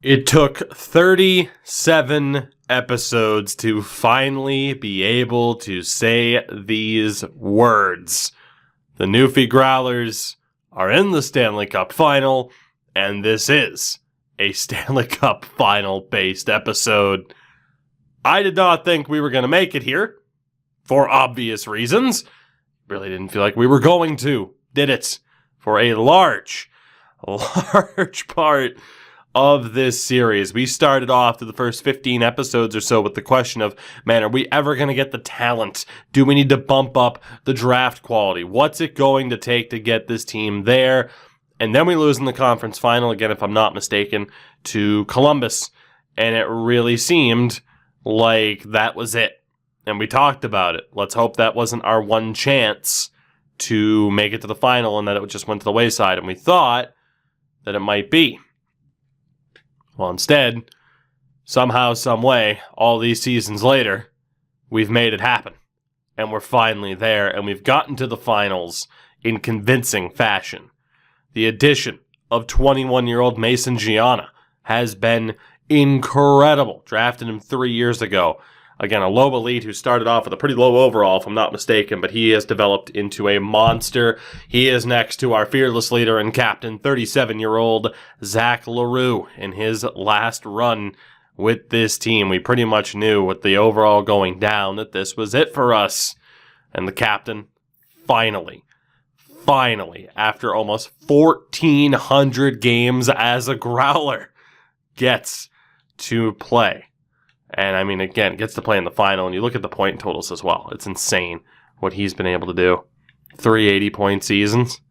It took 37 episodes to finally be able to say these words. The Newfie Growlers are in the Stanley Cup Final, and this is a Stanley Cup Final-based episode. I did not think we were going to make it here, for obvious reasons. Really didn't feel like we were going to, did it? For a large part of this series. We started off to the first 15 episodes or so with the question of, man, are we ever going to get the talent? Do we need to bump up the draft quality? What's it going to take to get this team there? And then we lose in the conference final, again, if I'm not mistaken, to Columbus. And it really seemed like that was it. And we talked about it. Let's hope that wasn't our one chance to make it to the final and that it just went to the wayside. And we thought that it might be. Well, instead, somehow, some way, all these seasons later, we've made it happen. And we're finally there, and we've gotten to the finals in convincing fashion. The addition of 21-year-old Mason GIONTA has been incredible. Drafted him 3 years ago. Again, a low elite who started off with a pretty low overall, if I'm not mistaken, but he has developed into a monster. He is next to our fearless leader and captain, 37-year-old Zach L'Heureux, in his last run with this team. We pretty much knew with the overall going down that this was it for us. And the captain, finally, after almost 1,400 games as a Growler, gets to play. And, I mean, again, gets to play in the final, and you look at the point totals as well. It's insane what he's been able to do. 3 80-point seasons,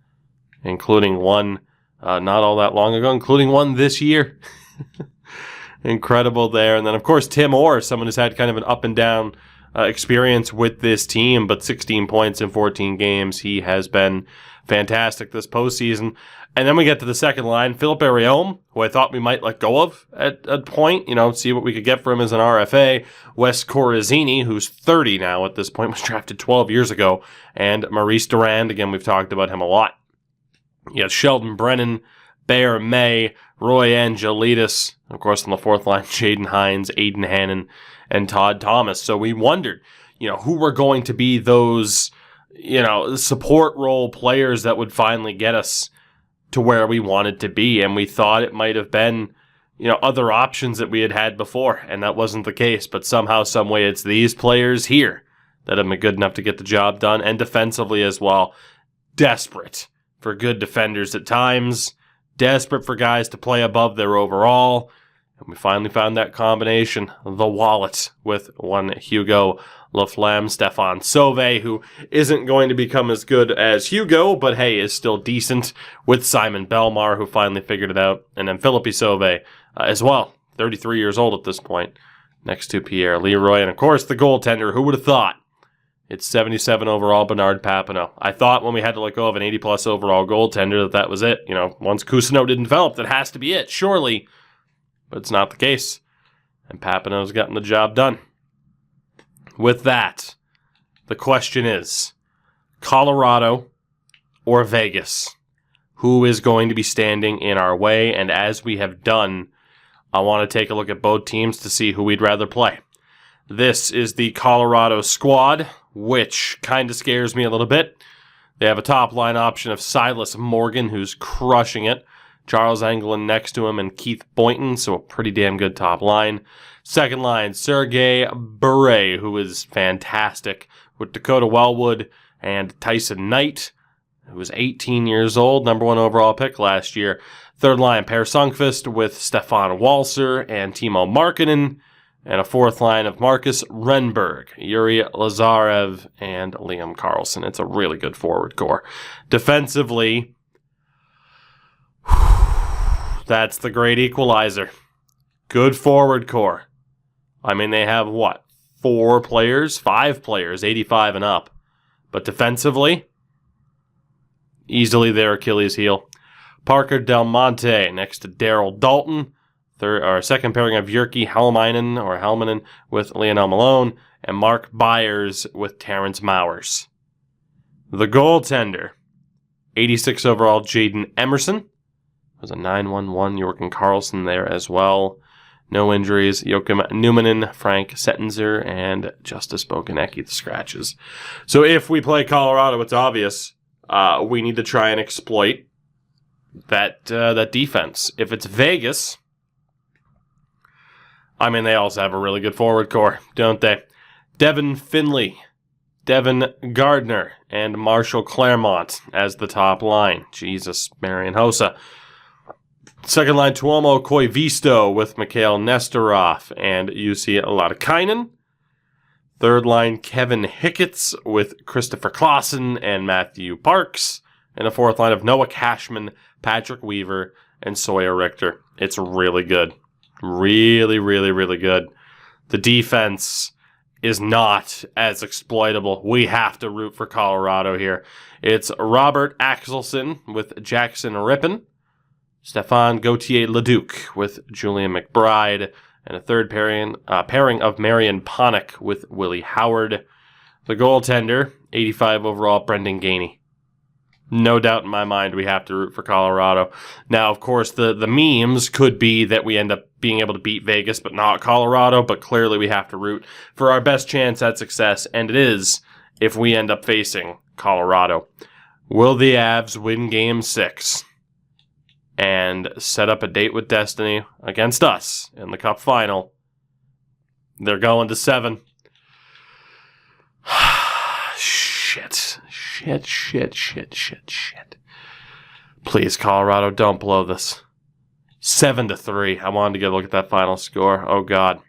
including one not all that long ago, including one this year. Incredible there. And then, of course, Tim Orr, someone who's had kind of an up-and-down experience with this team, but 16 points in 14 games. He has been fantastic this postseason. And then we get to the second line, Philip Ariome, who I thought we might let go of at a point, see what we could get for him as an RFA. Wes Corazzini, who's 30 now at this point, was drafted 12 years ago. And Maurice Durand, again, we've talked about him a lot. You got Sheldon, Brennan, Bear May, Roy Angelidis, of course on the fourth line, Jaden Hines, Aiden Hannon, and Todd Thomas. So we wondered, who were going to be those, support role players that would finally get us to where we wanted to be. And we thought it might have been, other options that we had before. And that wasn't the case. But somehow, some way, it's these players here that have been good enough to get the job done. And defensively as well. Desperate for good defenders at times. Desperate for guys to play above their overall. And we finally found that combination, the wallet, with one Hugo Laflamme, Stefan Sauve, who isn't going to become as good as Hugo, but hey, is still decent, with Simon Belmar, who finally figured it out, and then Philippe Sauve as well, 33 years old at this point, next to Pierre Leroy, and of course the goaltender, who would have thought? It's 77 overall Bernard Papineau. I thought when we had to let go of an 80-plus overall goaltender that was it. Once Cousineau didn't develop, that has to be it, surely. But it's not the case. And Papineau's gotten the job done. With that, the question is, Colorado or Vegas? Who is going to be standing in our way? And as we have done, I want to take a look at both teams to see who we'd rather play. This is the Colorado squad, which kind of scares me a little bit. They have a top-line option of Silas Morgan, who's crushing it. Charles Engelland next to him, and Keith Boynton, so a pretty damn good top line. Second line, Sergei Bure, who is fantastic, with Dakota Wellwood and Tyson Knight, who was 18 years old, number 1 overall pick last year. Third line, Per Sundqvist with Stefan Walser and Timo Markkanen, and a fourth line of Marcus Renberg, Yuri Lazarev, and Liam Carlson. It's a really good forward core. Defensively, that's the great equalizer. Good forward core. I mean, they have, 5 players, 85 and up. But defensively, easily their Achilles heel. Parker Del Monte next to Daryl Dalton. Second pairing of Jyrki Helmanen with Lionel Malone. And Mark Byers with Terrence Mowers. The goaltender, 86 overall Jaden Emerson. was a 9-1-1. Jorgen Karlsson there as well. No injuries. Joakim Numanen, Frank Settenzer, and Justice Boganecki, the scratches. So if we play Colorado, it's obvious we need to try and exploit that defense. If it's Vegas, I mean, they also have a really good forward core, don't they? Devin Finley, Devin Gardner, and Marshall Claremont as the top line. Jesus, Marian Hossa. Second line, Tuomo Koivisto with Mikhail Nestorov and Jussi Latikainen. Third line, Kevin Hicketts with Christopher Clausen and Matthew Parks. And a fourth line of Noah Cashman, Patrick Weaver, and Sawyer Richter. It's really good. Really, really, really good. The defense is not as exploitable. We have to root for Colorado here. It's Robert Axelson with Jackson Rippon. Stefan Gauthier-Leduc with Julian McBride. And a third pairing of Marian Panik with Willie Howard. The goaltender, 85 overall, Brendan Gainey. No doubt in my mind we have to root for Colorado. Now, of course, the memes could be that we end up being able to beat Vegas but not Colorado, but clearly we have to root for our best chance at success, and it is if we end up facing Colorado. Will the Avs win Game 6 and set up a date with destiny against us in the Cup final? They're going to 7. Shit. Please, Colorado, don't blow this. 7-3. I wanted to get a look at that final score. Oh, God.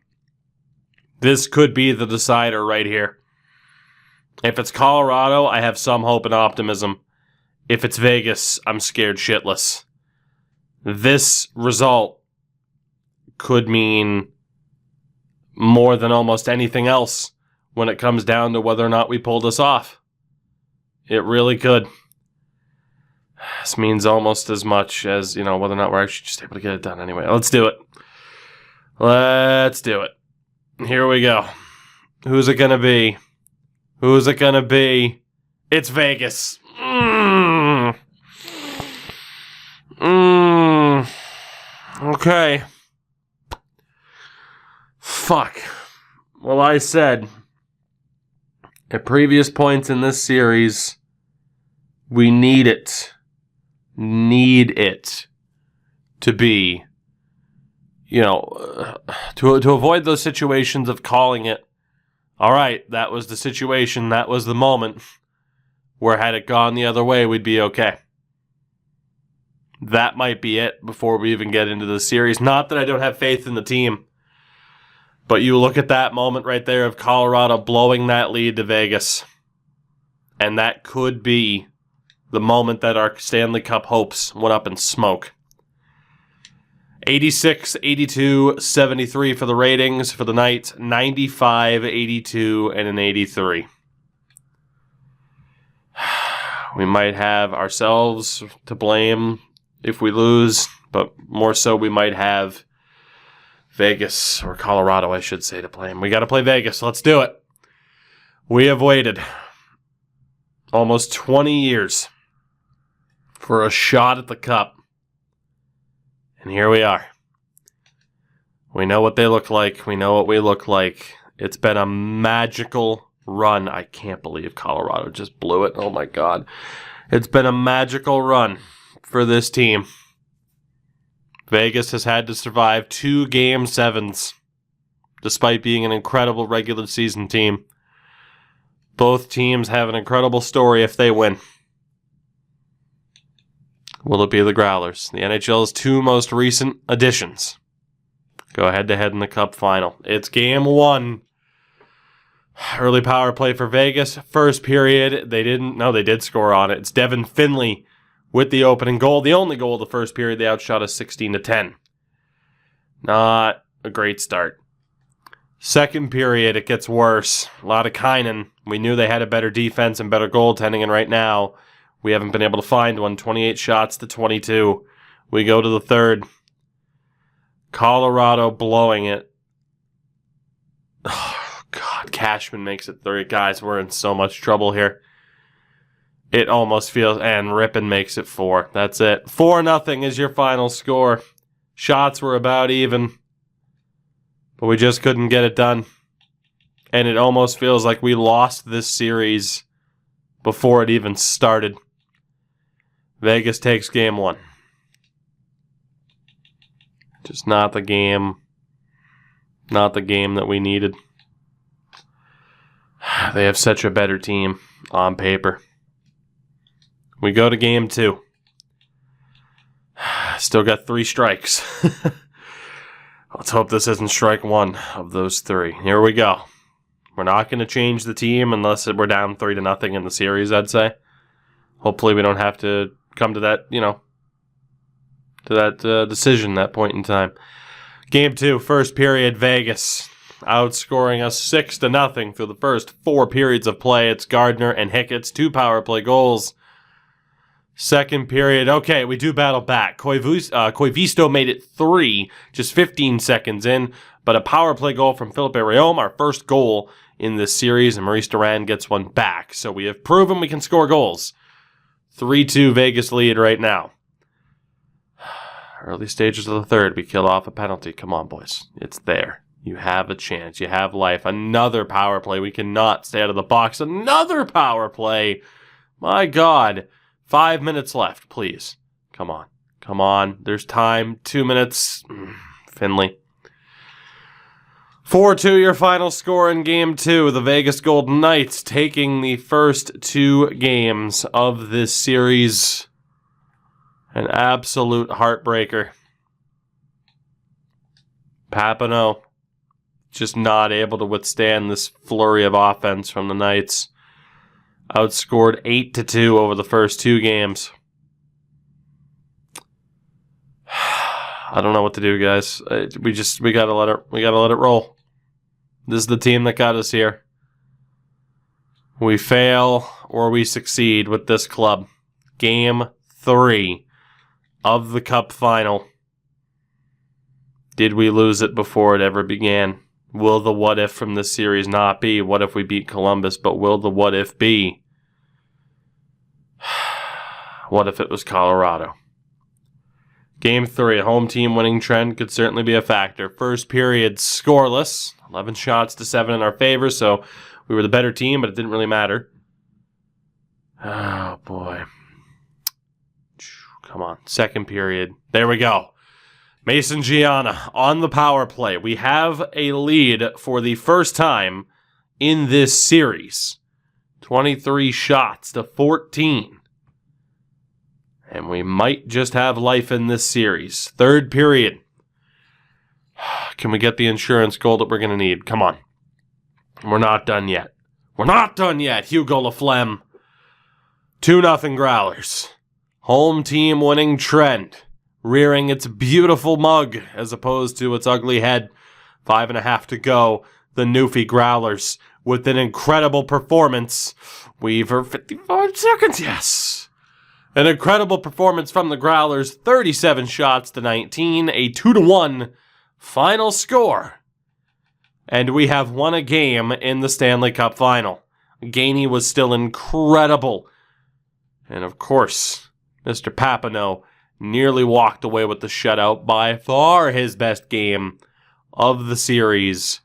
This could be the decider right here. If it's Colorado, I have some hope and optimism. If it's Vegas, I'm scared shitless. This result could mean more than almost anything else when it comes down to whether or not we pull this off. It really could. This means almost as much as, whether or not we're actually just able to get it done anyway. Let's do it. Let's do it. Here we go. Who's it going to be? Who's it going to be? It's Vegas. Okay. Fuck. Well, I said at previous points in this series, we need it to be, to avoid those situations of calling it, all right, that was the situation, that was the moment, where had it gone the other way, we'd be okay. That might be it before we even get into the series. Not that I don't have faith in the team, but you look at that moment right there of Colorado blowing that lead to Vegas, and that could be the moment that our Stanley Cup hopes went up in smoke. 86, 82, 73 for the ratings for the night. 95, 82, and an 83. We might have ourselves to blame if we lose, but more so we might have Vegas, or Colorado, I should say, to blame. We got to play Vegas. Let's do it. We have waited almost 20 years for a shot at the Cup. And here we are. We know what they look like. We know what we look like. It's been a magical run. I can't believe Colorado just blew it. Oh my God. It's been a magical run for this team. Vegas has had to survive 2 Game 7s, despite being an incredible regular season team. Both teams have an incredible story if they win. Will it be the Growlers, the NHL's 2 most recent additions, go head-to-head in the Cup final? It's Game 1. Early power play for Vegas. First period, they did score on it. It's Devin Finley with the opening goal. The only goal of the first period, they outshot us 16-10. Not a great start. Second period, it gets worse. Latikainen, we knew they had a better defense and better goaltending, and right now, we haven't been able to find one. 28 shots to 22. We go to the third. Colorado blowing it. Oh, God. Cashman makes it 3. Guys, we're in so much trouble here. It almost feels, and Rippon makes it 4. That's it. 4-0 is your final score. Shots were about even, but we just couldn't get it done. And it almost feels like we lost this series before it even started. Vegas takes game 1. Just not the game that we needed. They have such a better team on paper. We go to game 2. Still got 3 strikes. Let's hope this isn't strike 1 of those 3. Here we go. We're not going to change the team unless we're down 3-0 in the series, I'd say. Hopefully we don't have to come to that, decision, that point in time. Game 2, first period, Vegas outscoring us 6-0 through the first 4 periods of play. It's Gardner and Hickett's 2 power play goals. Second period, okay, we do battle back. Koivisto made it 3, just 15 seconds in, but a power play goal from Philippe Réaume, our first goal in this series, and Maurice Durand gets one back. So we have proven we can score goals. 3-2 Vegas lead right now. Early stages of the third, we kill off a penalty. Come on, boys. It's there. You have a chance. You have life. Another power play. We cannot stay out of the box. Another power play. My God. 5 minutes left, please. Come on. Come on. There's time. 2 minutes. Finley. 4-2 your final score in Game 2. The Vegas Golden Knights taking the first 2 games of this series. An absolute heartbreaker. Papineau just not able to withstand this flurry of offense from the Knights. Outscored 8-2 over the first 2 games. I don't know what to do, guys. We gotta let it roll. This is the team that got us here. We fail or we succeed with this club. Game 3 of the Cup final. Did we lose it before it ever began? Will the what if from this series not be what if we beat Columbus, but will the what if be what if it was Colorado? Game 3, a home team winning trend could certainly be a factor. First period scoreless, 11 shots to 7 in our favor, so we were the better team, but it didn't really matter. Oh boy. Come on, second period. There we go. Mason Gianna on the power play. We have a lead for the first time in this series. 23 shots to 14. And we might just have life in this series. Third period. Can we get the insurance goal that we're going to need? Come on. We're not done yet. We're not done yet. Hugo Laflamme. 2-0 Growlers. Home team winning trend. Rearing its beautiful mug as opposed to its ugly head. 5.5 to go. The Newfie Growlers with an incredible performance. Weaver 55 seconds. Yes. An incredible performance from the Growlers. 37 shots to 19. A 2-1 final score. And we have won a game in the Stanley Cup final. Gainey was still incredible. And of course, Mr. Papineau nearly walked away with the shutout, by far his best game of the series.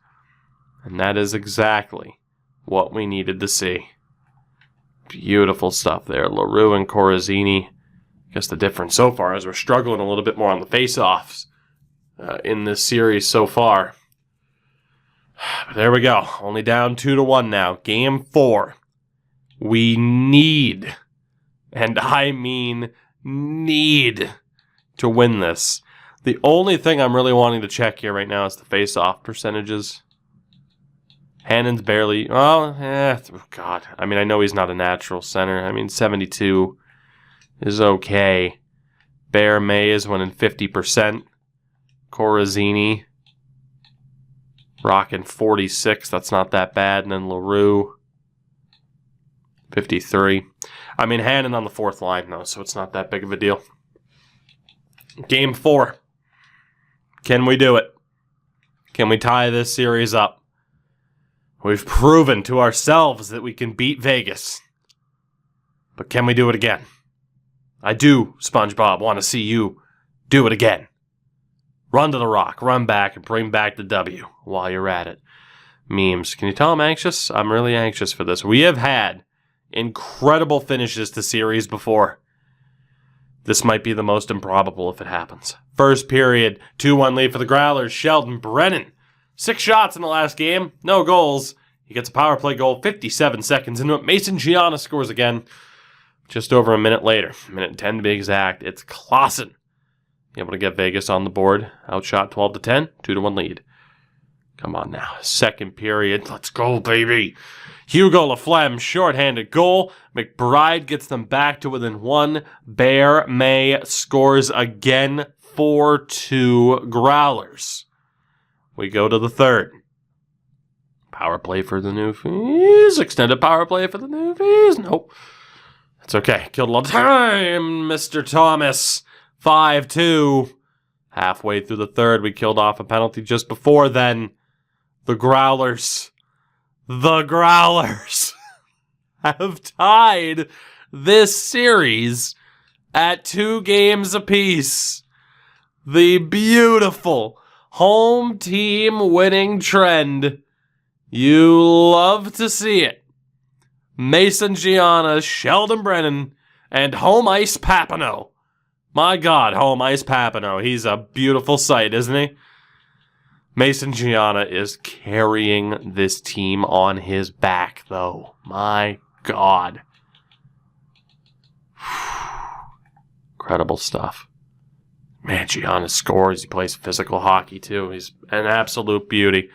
And that is exactly what we needed to see. Beautiful stuff there. LaRue and Corazzini. I guess the difference so far is we're struggling a little bit more on the face-offs in this series so far. But there we go. Only down 2-1 now. Game 4. We need, and I mean need, to win this. The only thing I'm really wanting to check here right now is the face-off percentages. Hannon's barely, oh God. I mean, I know he's not a natural center. I mean, 72 is okay. Bear May is winning 50%. Corazzini rocking 46. That's not that bad. And then LaRue, 53. I mean, Hannon on the fourth line, though, so it's not that big of a deal. Game 4. Can we do it? Can we tie this series up? We've proven to ourselves that we can beat Vegas. But can we do it again? I do, SpongeBob, want to see you do it again. Run to the rock, run back, and bring back the W while you're at it. Memes. Can you tell I'm anxious? I'm really anxious for this. We have had incredible finishes to series before. This might be the most improbable if it happens. First period, 2-1 lead for the Growlers. Sheldon BRENNAN. 6 shots in the last game, no goals. He gets a power play goal 57 seconds into it. Mason GIONTA scores again just over a minute later. Minute and 10 to be exact. It's Clausen able to get Vegas on the board. Outshot 12-10, 2-1 lead. Come on now. Second period. Let's go, baby. Hugo Laflamme, shorthanded goal. McBride gets them back to within 1. Bear May scores again. 4-2 Growlers. We go to the third. Power play for the Newfies. Extended power play for the Newfies. Nope. That's okay. Killed a lot of time, Mr. Thomas. 5-2. Halfway through the third, we killed off a penalty just before then. The Growlers have tied this series at 2 games apiece. The beautiful home team winning trend. You love to see it. Mason GIONTA, Sheldon BRENNAN, and Home Ice Papineau. My God, Home Ice Papineau. He's a beautiful sight, isn't he? Mason GIONTA is carrying this team on his back, though. My God. Incredible stuff. Man, GIONTA scores. He plays physical hockey, too. He's an absolute beauty.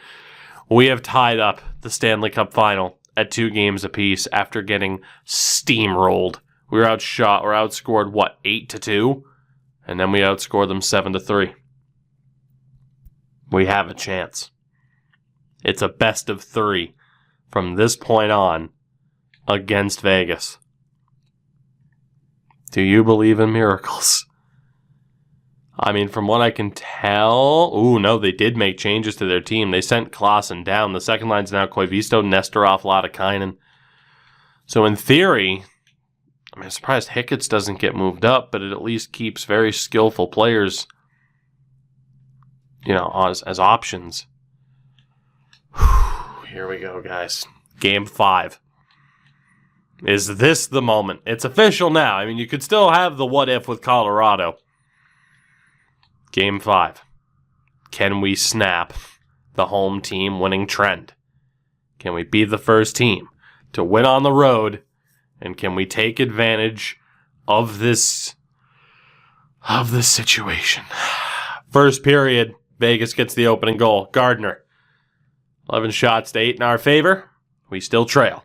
We have tied up the Stanley Cup final at 2 games apiece after getting steamrolled. We were outscored, 8-2? And then we outscored them 7-3. We have a chance. It's a best of 3 from this point on against Vegas. Do you believe in miracles? I mean, from what I can tell... Ooh, no, they did make changes to their team. They sent Clausen down. The second line's now Koivisto, Nestorov, Latikainen. So in theory... I mean, I'm surprised Hicketts doesn't get moved up, but it at least keeps very skillful players, as options. Here we go, guys. Game 5. Is this the moment? It's official now. I mean, you could still have the what if with Colorado. Game 5. Can we snap the home team winning trend? Can we be the first team to win on the road? And can we take advantage of this situation? First period, Vegas gets the opening goal. Gardner, 11 shots to 8 in our favor. We still trail.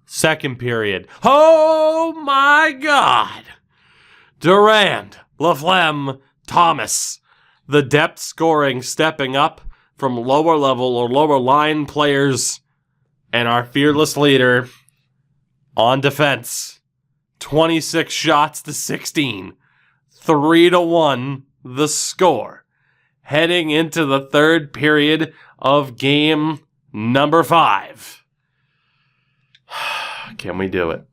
Second period. Oh my God! Durand, Laflamme, Thomas. The depth scoring stepping up from lower level or lower line players. And our fearless leader... on defense, 26 shots to 16, 3-1 the score. Heading into the third period of game number 5. Can we do it?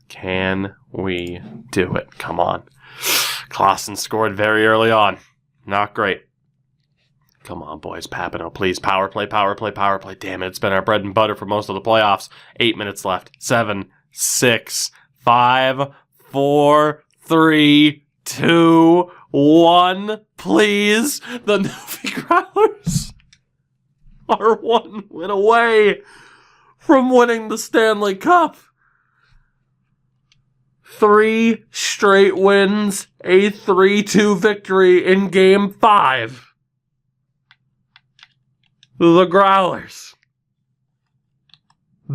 Can we do it? Come on. Clausen scored very early on. Not great. Come on, boys. Papineau, please. Power play, power play, power play. Damn it, it's been our bread and butter for most of the playoffs. 8 minutes left. 7, 6, 5, 4, 3, 2, 1. Please. The Newfie Growlers are 1 win away from winning the Stanley Cup. 3 straight wins, a 3-2 victory in Game 5. The Growlers,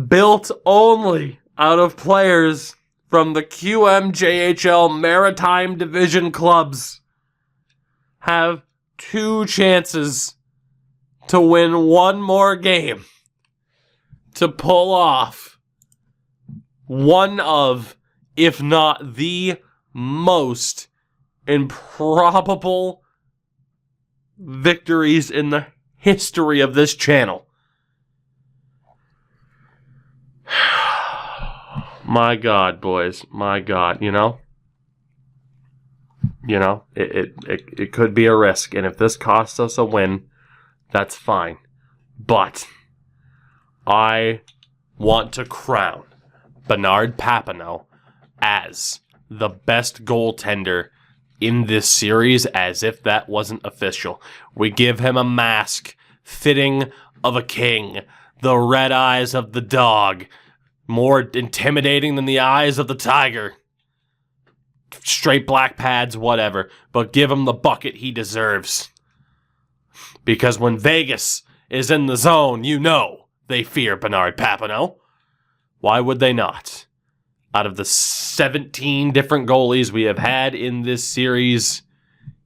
built only out of players from the QMJHL Maritime Division clubs, have 2 chances to win 1 more game to pull off one of, if not the most improbable victories in the history of this channel. My God, boys. My God, it could be a risk. And if this costs us a win, that's fine. But I want to crown Bernard Papineau as the best goaltender in this series, as if that wasn't official. We give him a mask fitting of a king, the red eyes of the dog, more intimidating than the eyes of the tiger. Straight black pads, whatever, but give him the bucket he deserves. Because when Vegas is in the zone, they fear Bernard Papineau. Why would they not? Out of the 17 different goalies we have had in this series,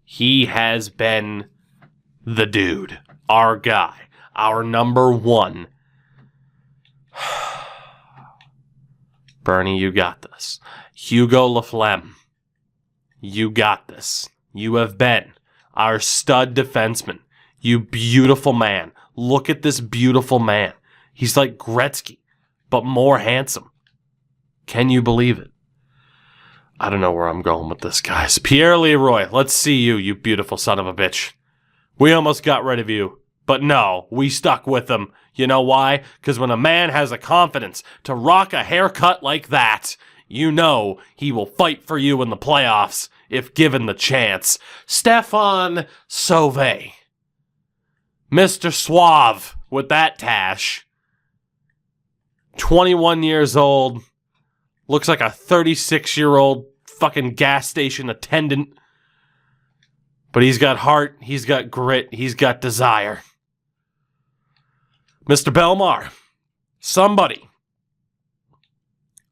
he has been the dude, our guy, our number one. Bernie, you got this. Hugo Laflamme, you got this. You have been our stud defenseman. You beautiful man. Look at this beautiful man. He's like Gretzky, but more handsome. Can you believe it? I don't know where I'm going with this, guys. Pierre Leroy, let's see you, you beautiful son of a bitch. We almost got rid of you, but no, we stuck with him. You know why? Because when a man has the confidence to rock a haircut like that, he will fight for you in the playoffs if given the chance. Stéphane Sauvé. Mr. Suave with that tash. 21 years old. Looks like a 36-year-old fucking gas station attendant. But he's got heart, he's got grit, he's got desire. Mr. Bellemare, somebody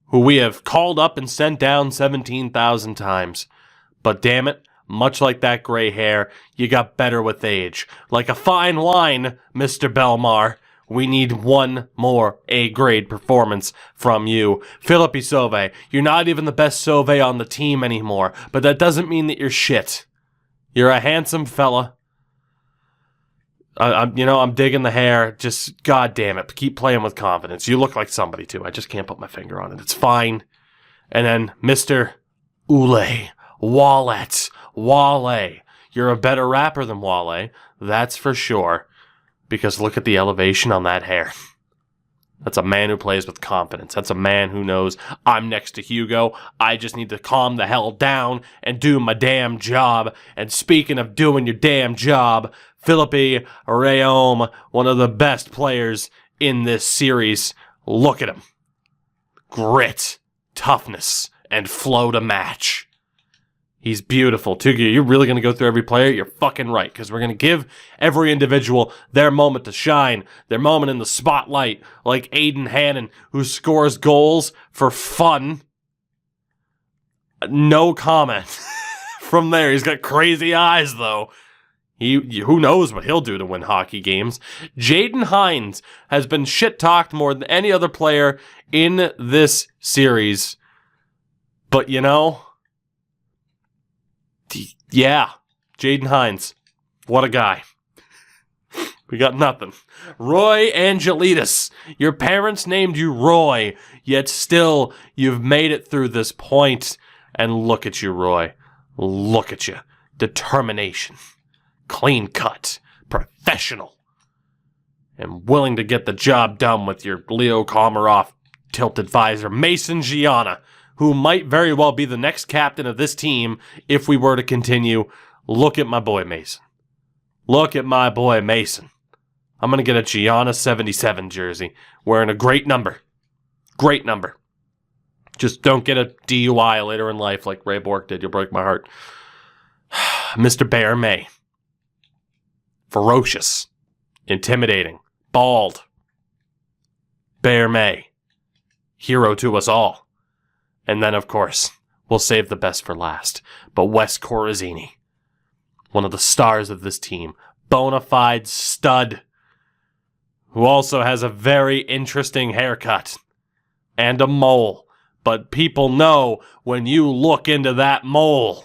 who we have called up and sent down 17,000 times. But damn it, much like that gray hair, you got better with age. Like a fine wine, Mr. Bellemare, we need one more A-grade performance from you. Philippe Sauvé, you're not even the best Sauvé on the team anymore, but that doesn't mean that you're shit. You're a handsome fella. I'm digging the hair. Just, God damn it, keep playing with confidence. You look like somebody, too. I just can't put my finger on it. It's fine. And then Mr. Wale. You're a better rapper than Wale. That's for sure. Because look at the elevation on that hair. That's a man who plays with confidence. That's a man who knows I'm next to Hugo. I just need to calm the hell down and do my damn job. And speaking of doing your damn job, Philippe Rayom, one of the best players in this series. Look at him. Grit, toughness, and flow to match. He's beautiful, too. You're really going to go through every player? You're fucking right, because we're going to give every individual their moment to shine, their moment in the spotlight, like Aiden Hannon, who scores goals for fun. No comment from there. He's got crazy eyes, though. Who knows what he'll do to win hockey games. Jaden Hines has been shit-talked more than any other player in this series. But, yeah, Jaden Hines. What a guy. We got nothing. Roy Angelidis. Your parents named you Roy, yet still you've made it through this point. And look at you, Roy. Look at you. Determination. Clean cut. Professional. And willing to get the job done with your Leo Komarov tilted visor. Mason Gianna, who might very well be the next captain of this team if we were to continue. Look at my boy Mason. Look at my boy Mason. I'm going to get a Gianna 77 jersey, wearing a great number. Great number. Just don't get a DUI later in life like Ray Bork did. You'll break my heart. Mr. Bear May. Ferocious. Intimidating. Bald. Bear May. Hero to us all. And then, of course, we'll save the best for last. But Wes Corazzini, one of the stars of this team, bona fide stud, who also has a very interesting haircut and a mole. But people know when you look into that mole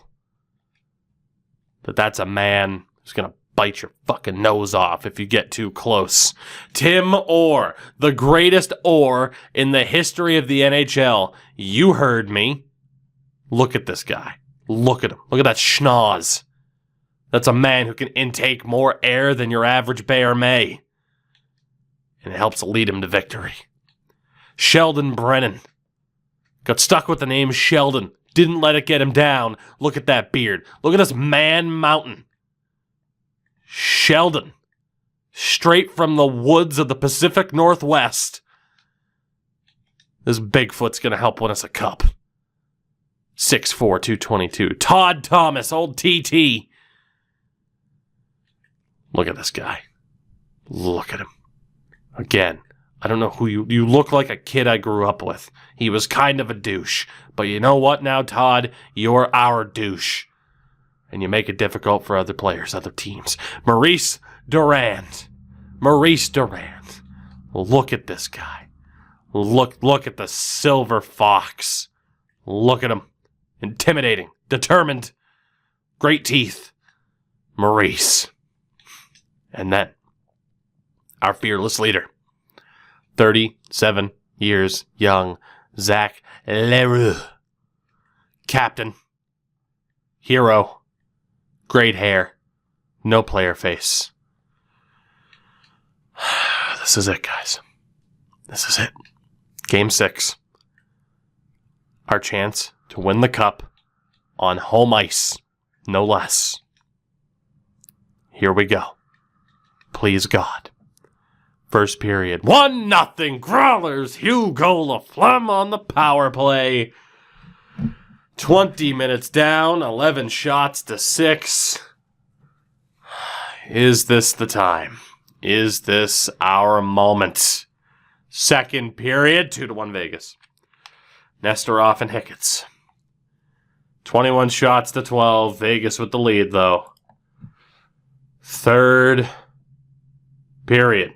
that that's a man who's going to bite your fucking nose off if you get too close. Tim Orr, the greatest Orr in the history of the NHL. You heard me. Look at this guy. Look at him. Look at that schnoz. That's a man who can intake more air than your average bear may. And it helps lead him to victory. Sheldon Brennan. Got stuck with the name Sheldon. Didn't let it get him down. Look at that beard. Look at this man mountain. Sheldon. Straight from the woods of the Pacific Northwest. This Bigfoot's going to help win us a cup. 6'4", 222. Todd Thomas, old TT. Look at this guy. Look at him. Again, I don't know who you look like a kid I grew up with. He was kind of a douche. But you know what now, Todd? You're our douche. And you make it difficult for other players, other teams. Maurice Durand. Maurice Durand. Look at this guy. Look at the silver fox. Look at him. Intimidating. Determined. Great teeth. Maurice. And then, our fearless leader. 37 years young. Zach Leroux. Captain. Hero. Great hair. No player face. This is it, guys. This is it. Game 6. Our chance to win the cup on home ice. No less. Here we go. Please God. First period. 1-0 Growlers. Hugo Laflamme on the power play. 20 minutes down. 11 shots to 6. Is this the time? Is this our moment? Second period. 2-1 Vegas. Nesterov and Hicketts. 21 shots to 12. Vegas with the lead, though. Third period.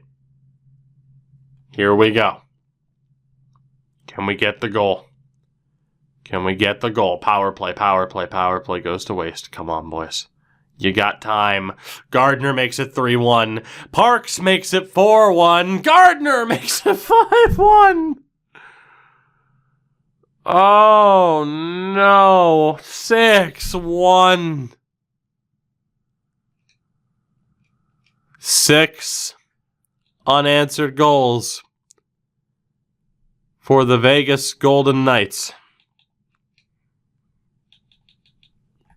Here we go. Can we get the goal? Can we get the goal? Power play, power play, power play goes to waste. Come on, boys. You got time. Gardner makes it 3-1. Parks makes it 4-1. Gardner makes it 5-1. Oh, no. 6-1. 6 unanswered goals for the Vegas Golden Knights.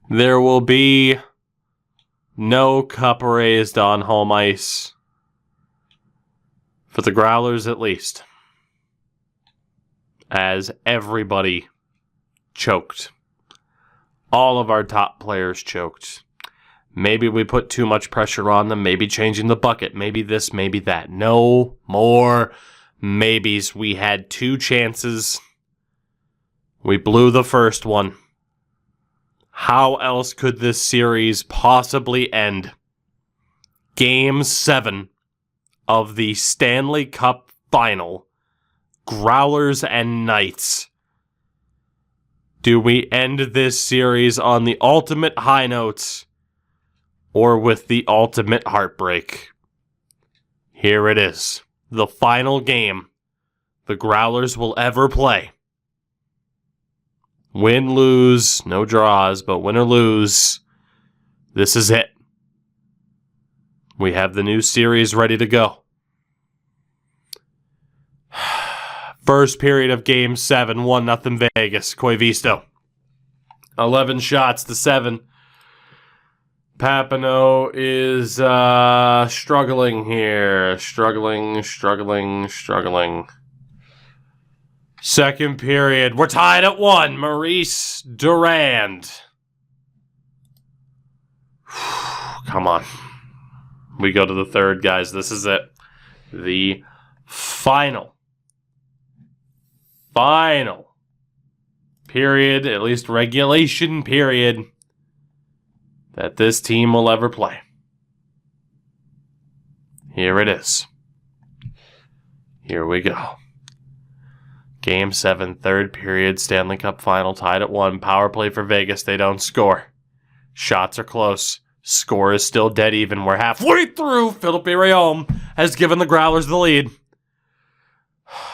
There will be no cup raised on home ice. For the Growlers, at least. As everybody choked. All of our top players choked. Maybe we put too much pressure on them. Maybe changing the bucket. Maybe this, maybe that. No more maybes. We had 2 chances. We blew the first one. How else could this series possibly end? Game 7 of the Stanley Cup Final. Growlers and Knights. Do we end this series on the ultimate high notes or with the ultimate heartbreak? Here it is. The final game the Growlers will ever play. Win, lose, no draws, but win or lose, this is it. We have the new series ready to go. First period of Game 7, 1-0 Vegas. Koivisto. 11 shots to 7. Papineau is struggling here. Struggling. Second period. We're tied at 1. Maurice Durand. Come on. We go to the third, guys. This is it. The final period, at least regulation period, that this team will ever play. Here it is. Here we go. Game 7, third period, Stanley Cup Final, tied at 1. Power play for Vegas. They don't score. Shots are close. Score is still dead even. We're halfway through. Philippe Rayom has given the Growlers the lead.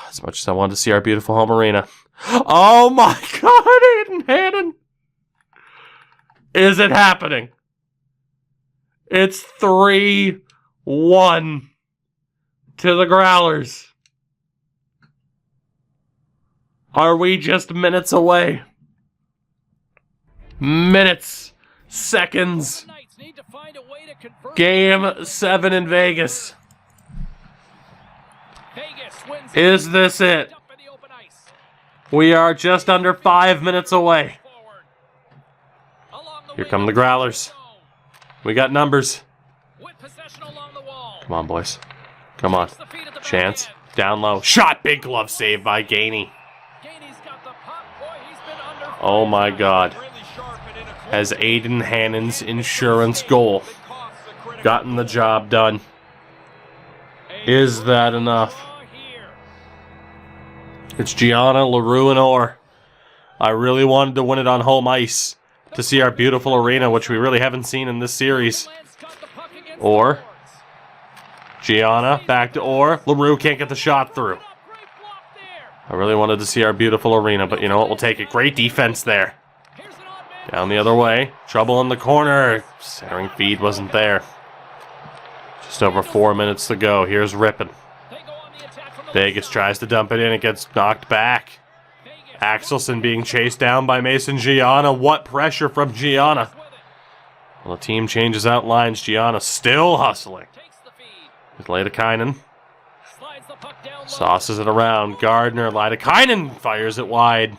As much as I wanted to see our beautiful home arena. Oh my God, Aiden Hannon. Is it happening? It's 3-1 to the Growlers. Are we just minutes away? Minutes. Seconds. Game 7 in Vegas. Is this it? We are just under 5 minutes away. Here come the Growlers. We got numbers. Come on, boys. Come on. Chance. Down low. Shot. Big glove save by Gainey. Oh my God. Has Aiden Hannon's insurance goal gotten the job done? Is that enough? It's GIONTA, LaRue, and Orr. I really wanted to win it on home ice to see our beautiful arena, which we really haven't seen in this series. Orr. GIONTA, back to Orr. LaRue can't get the shot through. I really wanted to see our beautiful arena, but you know what? We'll take it. Great defense there. Down the other way. Trouble in the corner. Centering feed wasn't there. Just over 4 minutes to go. Here's Rippin. Vegas tries to dump it in. It gets knocked back. Axelson being chased down by Mason GIONTA. What pressure from GIONTA. Well, the team changes out lines. GIONTA still hustling. With Leitikainen. Sauces it around. Gardner. Leitikainen fires it wide.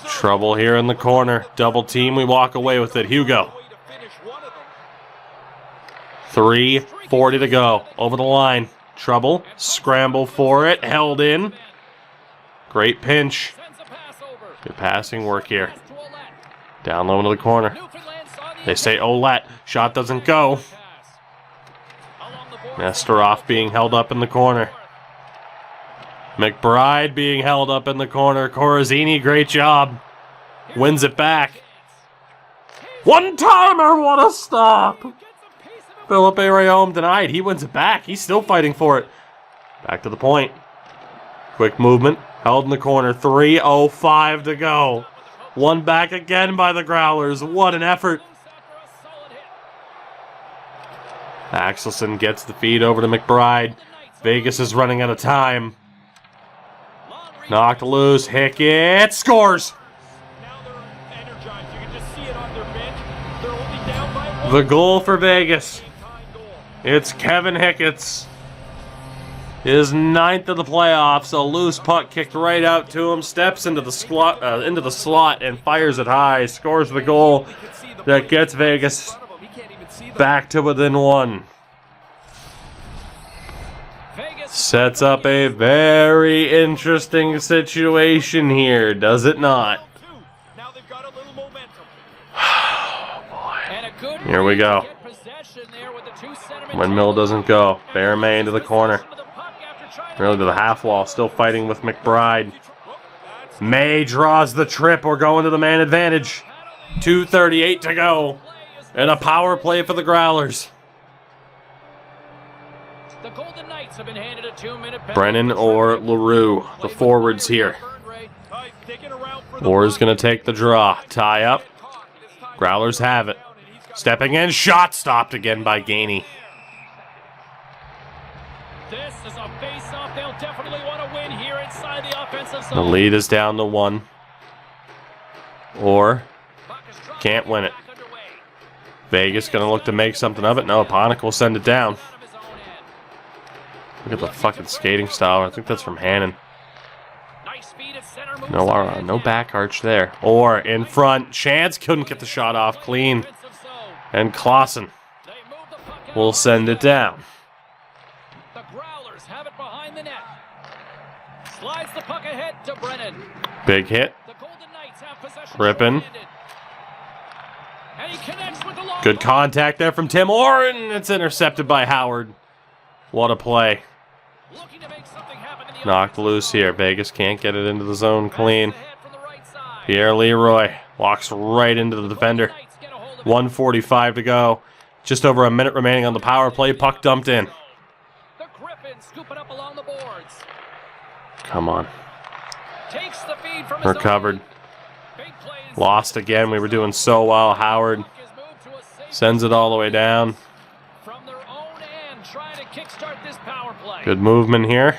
Trouble here in the corner. Double team. We walk away with it. Hugo. 3:40 to go. Over the line. Trouble. Scramble for it. Held in. Great pinch. Good passing work here. Down low into the corner. They say Ouellette. Shot doesn't go. Nesterov being held up in the corner. McBride being held up in the corner. Corazzini, great job. Wins it back. One-timer, what a stop. Philippe Rayom denied. He wins it back. He's still fighting for it. Back to the point. Quick movement. Held in the corner. 3:05 to go. One back again by the Growlers. What an effort. Axelson gets the feed over to McBride. Vegas is running out of time. Knocked loose. Hickett scores. The goal for Vegas. It's Kevin Hickett's. His 9th of the playoffs. A loose puck kicked right out to him. Steps into the slot and fires it high. Scores the goal that gets Vegas back to within 1. Sets up a very interesting situation here, does it not? Oh boy. Here we go. Windmill doesn't go. Bear May into the corner. Really to the half wall, still fighting with McBride. May draws the trip. We're going to the man advantage. 2:38 to go. And a power play for the Growlers. The Golden Knights have been handed a 2-minute penalty. Brennan or LaRue, the forwards here. Orr's going to take the draw. Tie up. Growlers have it. Stepping in. Shot stopped again by Gainey. This is a face-off. They'll definitely want to win here inside the offensive zone. The lead is down to 1. Orr can't win it. Vegas going to look to make something of it. No, Panik will send it down. Look at the fucking skating style. I think that's from Hannon. No back arch there. Orr in front. Chance couldn't get the shot off clean. And Clausen will send it down. The Growlers have it behind the net. Slides the puck ahead to Brennan. Big hit. The Golden Knights have possession. Rippin. And he connects with the long Good contact there from Tim Orr, and it's intercepted by Howard. What a play. looking to make something happen in the Knocked loose here. Vegas can't get it into the zone clean. Pierre Leroy walks right into the defender. 1:45 to go. Just over a minute remaining on the power play. Puck dumped in. The Griffins scoop it up along the boards. Come on. Takes the feed from Recovered. Big plays. Lost again. We were doing so well. Howard Puck is moved to a safe sends it all the way down. from their own end, trying to kickstart this power play. Good movement here.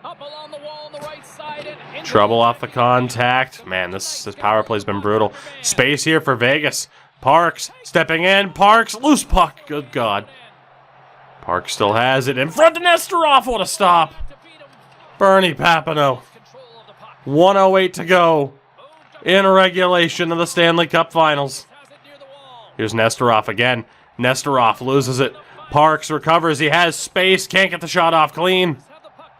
Up along the wall on the right side and into Trouble off the contact. Man, this power play's been brutal. Space here for Vegas. Parks stepping in. Parks, loose puck. Good God. Parks still has it. In front of Nesterov. What a stop. to beat him. Bernie Papineau. Control of the puck. 1:08 to go in regulation of the Stanley Cup Finals. Has it near the wall. Here's Nesterov again. Nesterov loses it. Parks recovers. He has space. Can't get the shot off clean. Have the puck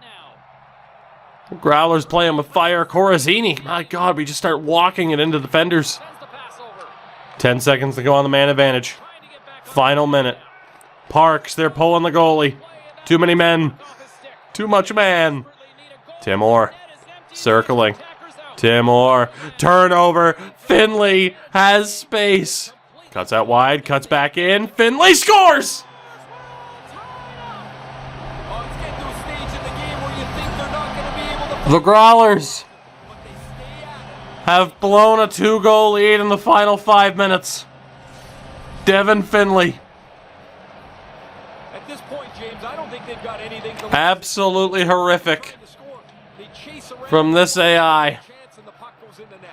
now. Growlers playing with fire. Corazzini. My God, we just start walking it into defenders. Sends the pass over. 10 seconds to go on the man advantage. Trying to get back Final minute. Parks, they're pulling the goalie. Too many men. off his stick. Too much man. They need a goal. Tim Orr Net is empty. circling. Attackers out. Tim Orr. Turnover. Finley has space. Cuts out wide. Cuts back in. Finley scores! Oh, it's getting to a stage in the game where you think they're not going to be able to, The Growlers but they stay at it. have blown a 2-goal lead in the final 5 minutes. Devin Finley. At this point, James, I don't think they've got anything to Absolutely horrific to score. They chase around from this AI. chance and the puck goes in the net.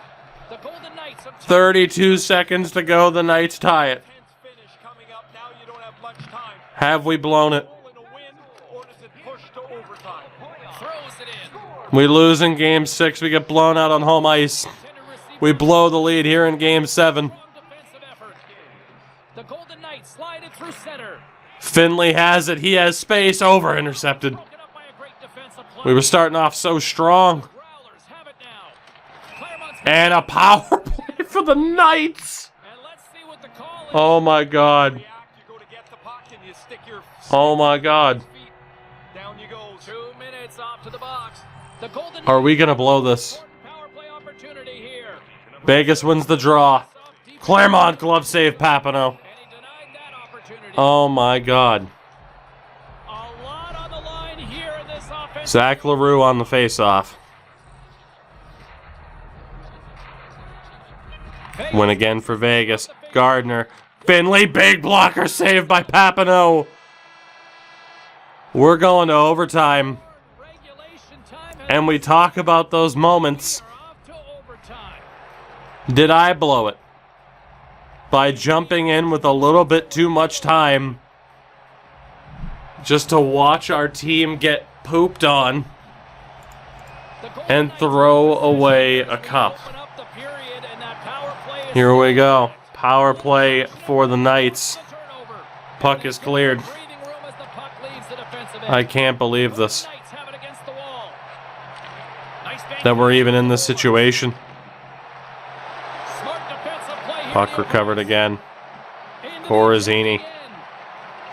The Golden Knights have 32 seconds to go. The Knights tie it. Tense finish coming up. Now you don't have much time. Have we blown it? Goal and a win, or does it push to overtime? throws it in. We lose in Game 6. We get blown out on home ice. Tender receiver. We blow the lead here in Game 7. Strong defensive effort. The Golden Knights slide it through center. Finley has it. He has space. Over intercepted. Broken up by a great defensive play. We were starting off so strong. Growlers have it now. Claremont's And a power play for the Knights. And let's see what the call is. Oh my God. React, you go to get the puck and you stick your Oh my God. feet. Down you go. 2 minutes off to the box. The Golden Are we Knights going to blow this? important power play opportunity here. Vegas wins the draw. Claremont glove save Papineau. And he denied that opportunity. Oh my God. A lot on the line here in this offense. Zach LaRue on the faceoff. Win again for Vegas. Gardner. Finley, big blocker saved by Papineau. We're going to overtime. Regulation time And we talk about those moments. are off to overtime. Did I blow it? By jumping in with a little bit too much time just to watch our team get pooped on The Golden and Knights throw away a cup. open up the period, and that power play is Here we go. Power play for the Knights. the turnover. Puck is cleared. Breathing room as the puck leaves the defensive I end. can't believe this. Knights have it against the wall. Nice bang. That we're even in this situation. Smart defensive play here. Puck recovered again. Into the Corazzini end.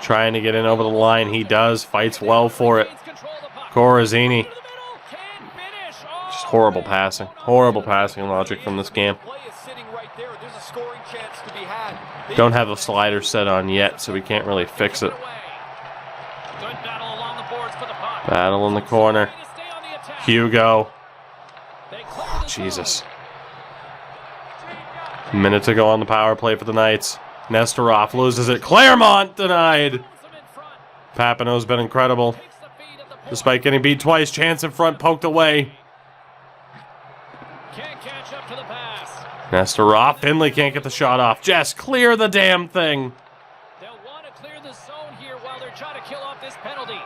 trying to get in over the line. He does. Fights well for it. Gains control of the puck. Corazzini. To the middle. Can't finish. Oh, Just horrible passing. Horrible passing logic from this game. Play is sitting right there. There's a scoring chance to be had. They Don't have the slider set on yet, so we can't really fix it. away. Good battle along the boards for the puck. Battle in the corner. Way to stay on the attack. Hugo. They clear the Jesus. zone. Minute to go on the power play for the Knights. Nesterov loses it. Claremont denied. Puts them in front. Papineau's been incredible. Takes the feed at the point. Despite getting beat twice, chance in front poked away. Can't catch up to the pass. Nesterov. Finley can't get the shot off. Jess, clear the damn thing. They'll want to clear the zone here while they're trying to kill off this penalty.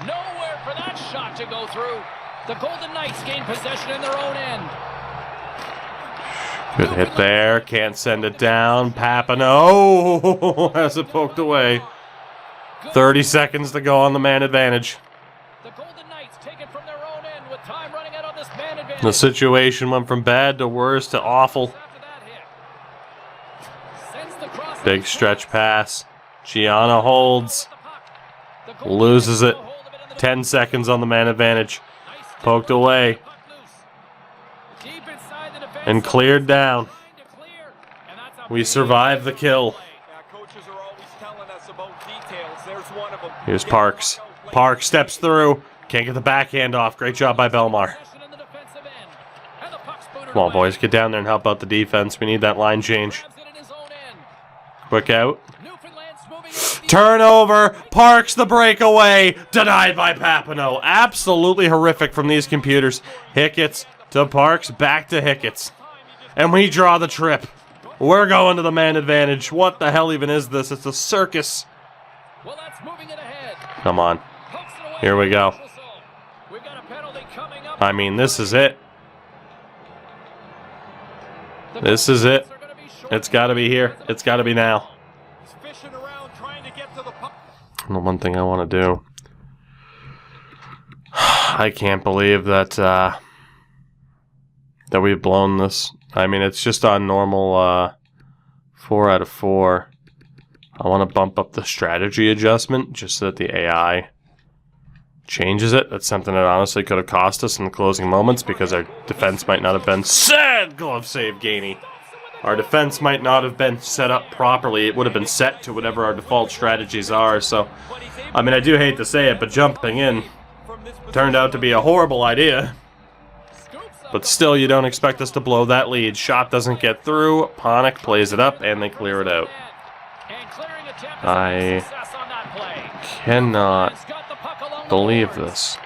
Nowhere for that shot to go through. The Golden Knights gain possession in their own end. Good hit there. Can't send it down. Papineau has it poked away. 30 seconds to go on the man advantage. The Golden Knights take it from their own end with time running out on this man advantage. The situation went from bad to worse to awful. After that hit. Sends the cross Big stretch pass. Gianna holds. The Golden Loses Knights it. get a hold of in the 10 seconds on the man advantage. Nice Poked tip. away. Puck loose. Deep inside the defense And cleared down. Trying to clear. And that's a We survived the kill. Coaches are always telling us about details. There's one of them. Here's Parks. Parks steps through. Can't get the backhand off. Great job by Belmar. Come on, boys. Get down there and help out the defense. We need that line change. Quick out. Turnover. Parks the breakaway. Denied by Papineau. Absolutely horrific from these computers. Hicketts to Parks. Back to Hicketts. And we draw the trip. We're going to the man advantage. What the hell even is this? It's a circus. Come on. Here we go. I mean, this is it. This is it. It's got to be here. It's got to be now. And the one thing I want to do. I can't believe that that we've blown this. I mean, it's just on normal 4 out of 4. I want to bump up the strategy adjustment just so that the AI changes it. That's something that honestly could have cost us in the closing moments because our defense might not have been sad. Glove save, Gainey. Our defense might not have been set up properly. It would have been set to whatever our default strategies are. So, I mean, I do hate to say it, but jumping in turned out to be a horrible idea. But still, you don't expect us to blow that lead. Shot doesn't get through. Panik plays it up, and they clear it out. I cannot believe this.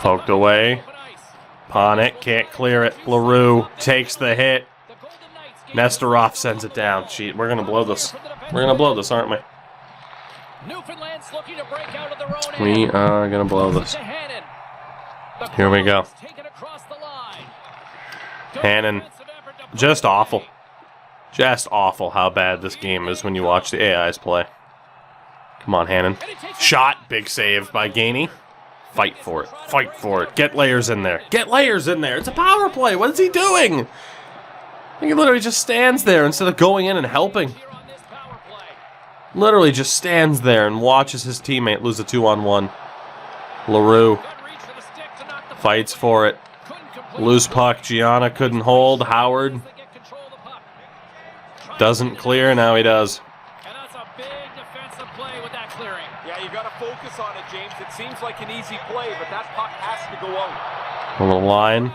Poked away. Panik can't clear it. LaRue takes the hit. Nesterov sends it down. Gee, we're going to blow this. We're going to blow this, aren't we? We are going to blow this. Here we go. Hannon. Just awful. Just awful how bad this game is when you watch the AIs play. Come on, Hannon. Shot. Big save by Gainey. Fight for it. Fight for it. Get layers in there. Get layers in there. It's a power play. What is he doing? He literally just stands there instead of going in and helping. Literally just stands there and watches his teammate lose a 2-on-1. LaRue fights for it. Loose puck. GIONTA couldn't hold. Howard doesn't clear. Now he does. Yeah, you got to focus on it, James. It seems like an easy play, but that puck has to go out. A little line.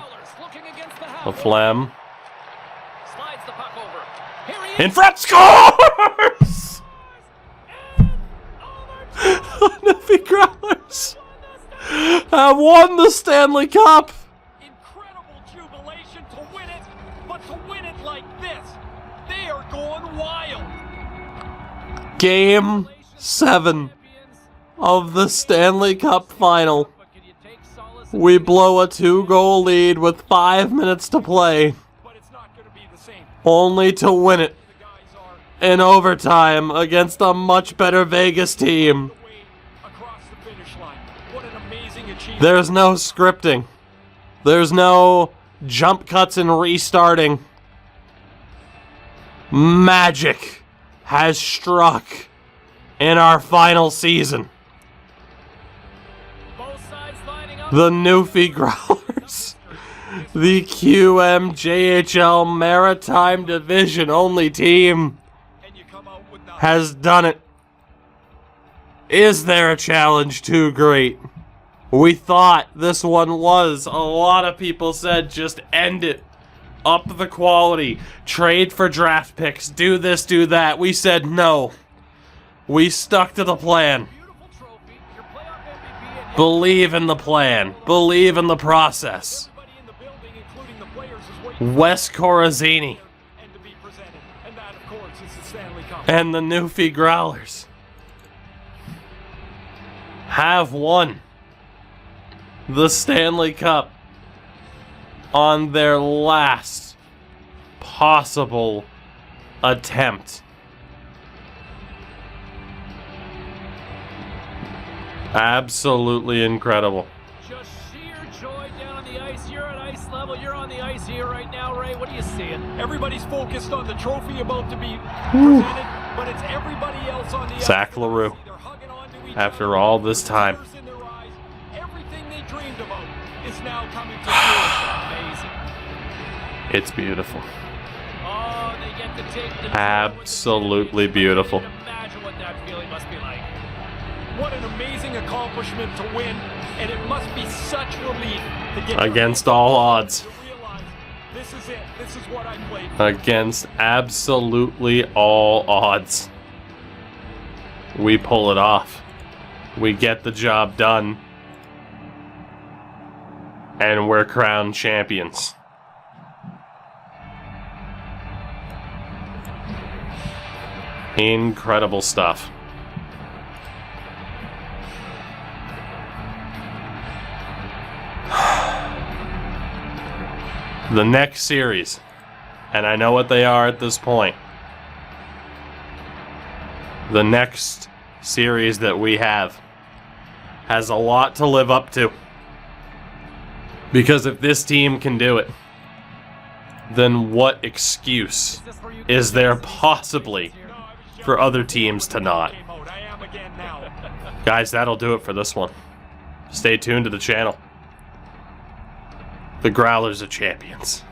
LaFlemme. In front, scores! The Growlers have won the Stanley Cup. Incredible jubilation to win it, but to win it like this, they are going wild. Game 7 of the Stanley Cup final. We blow a 2-goal lead with 5 minutes to play, only to win it in overtime against a much better Vegas team. There's no scripting. There's no jump cuts and restarting. Magic has struck in our final season. The Newfie Growlers, the QMJHL Maritime Division only team, has done it. Is there a challenge too great? We thought this one was. A lot of people said just end it. Up the quality. Trade for draft picks. Do this, do that. We said no. We stuck to the plan. Believe in the plan. Believe in the process. Wes Corazzini and the Newfie Growlers have won the Stanley Cup on their last possible attempt. Absolutely incredible. Just sheer joy down on the ice. You're at ice level. You're on the ice here right now, Ray. What are you seeing? Everybody's focused on the trophy about to be presented, but it's everybody else on the Zach ice. LaRue, They're hugging on to each after other. all this time. Tears in their eyes. Everything they dreamed about is now coming to fruition. It's beautiful. Oh, they get to take the Absolutely beautiful. Imagine what that feeling must be like. What an amazing accomplishment to win, and it must be such relief to get Against all odds. to realize this is it. This is what I played. Against absolutely all odds. We pull it off. We get the job done. And we're crowned champions. Incredible stuff. The next series, and I know what they are at this point. The next series that we have has a lot to live up to. Because if this team can do it, then what excuse is there possibly for other teams to not? I am again now. Guys, that'll do it for this one. Stay tuned to the channel. The Growlers are champions.